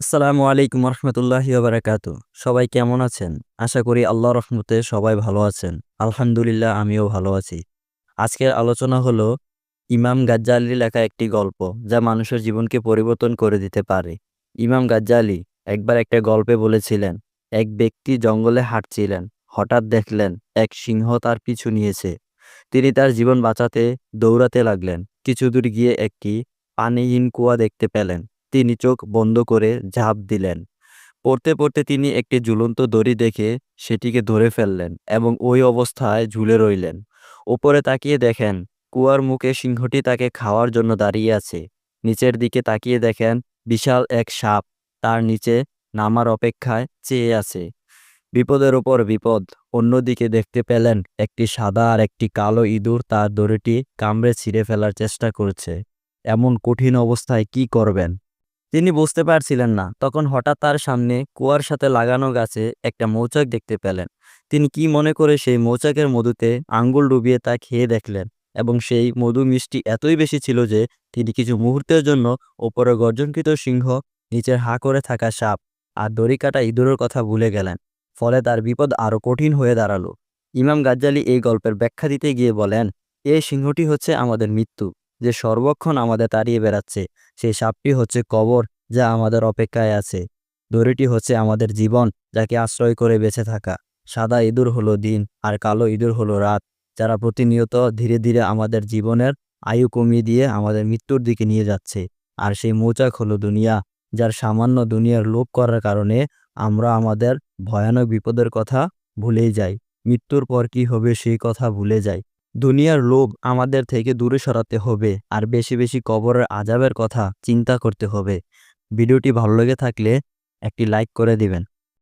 আসসালামু আলাইকুম রহমতুল্লাহি বারাকাতু। সবাই কেমন আছেন? আশা করি আল্লাহর রহমতে সবাই ভালো আছেন। আলহামদুলিল্লাহ আমিও ভালো আছি। আজকের আলোচনা হলো ইমাম গাজ্জালির লেখা একটি গল্প যা মানুষের জীবনকে পরিবর্তন করে দিতে পারে। ইমাম গাজ্জালি একবার একটা গল্পে বলেছিলেন, এক ব্যক্তি জঙ্গলে হাঁটছিলেন। হঠাৎ দেখলেন এক সিংহ তার পিছু নিয়েছে। তিনি তার জীবন বাঁচাতে দৌড়াতে লাগলেন। কিছু দূর গিয়ে একটি পানিহীন কুয়া দেখতে পেলেন। তিনি চোখ বন্ধ করে ঝাঁপ দিলেন। পড়তে পড়তে তিনি একটি ঝুলন্ত দড়ি দেখে সেটিকে ধরে ফেললেন এবং ওই অবস্থায় ঝুলে রইলেন। ওপরে তাকিয়ে দেখেন কুয়ার মুখে সিংহটি তাকে খাওয়ার জন্য দাঁড়িয়ে আছে। নিচের দিকে তাকিয়ে দেখেন বিশাল এক সাপ তার নিচে নামার অপেক্ষায় চেয়ে আছে। বিপদের ওপর বিপদ। অন্যদিকে দেখতে পেলেন একটি সাদা আর একটি কালো ইঁদুর তার দড়িটি কামড়ে ছিঁড়ে ফেলার চেষ্টা করছে। এমন কঠিন অবস্থায় কি করবেন তিনি বুঝতে পারছিলেন না। তখন হঠাৎ তার সামনে কুয়ার সাথে লাগানো গাছে একটা মৌচাক দেখতে পেলেন। তিনি কি মনে করে সেই মৌচাকের মধুতে আঙ্গুল ডুবিয়ে তা খেয়ে দেখলেন এবং সেই মধু মিষ্টি এতই বেশি ছিল যে তিনি কিছু মুহূর্তের জন্য ওপরে গর্জনকৃত সিংহ, নিচের হা করে থাকা সাপ আর দড়ি কাটা ইঁদুরের কথা ভুলে গেলেন। ফলে তার বিপদ আরো কঠিন হয়ে দাঁড়ালো। ইমাম গাজ্জালি এই গল্পের ব্যাখ্যা দিতে গিয়ে বলেন, এই সিংহটি হচ্ছে আমাদের মৃত্যু, যে সর্বক্ষণ আমাদের তাড়িয়ে বেড়াচ্ছে। সেই সাপটি হচ্ছে কবর, যা আমাদের অপেক্ষায় আছে। দড়িটি হচ্ছে আমাদের জীবন, যাকে আশ্রয় করে বেঁচে থাকা। সাদা ইঁদুর হলো দিন আর কালো ইঁদুর হলো রাত, যারা প্রতিনিয়ত ধীরে ধীরে আমাদের জীবনের আয়ু কমিয়ে দিয়ে আমাদের মৃত্যুর দিকে নিয়ে যাচ্ছে। আর সেই মৌচাক হলো দুনিয়া, যার সামান্য দুনিয়ার লোভ করার কারণে আমরা আমাদের ভয়ানক বিপদের কথা ভুলেই যাই। মৃত্যুর পর কি হবে সেই কথা ভুলে যাই। দুনিয়ার লোভ আমাদের থেকে দূরে সরাতে হবে আর বেশি বেশি কবরের আযাবের কথা চিন্তা করতে হবে। ভিডিওটি ভালো লেগে থাকলে একটি লাইক করে দিবেন।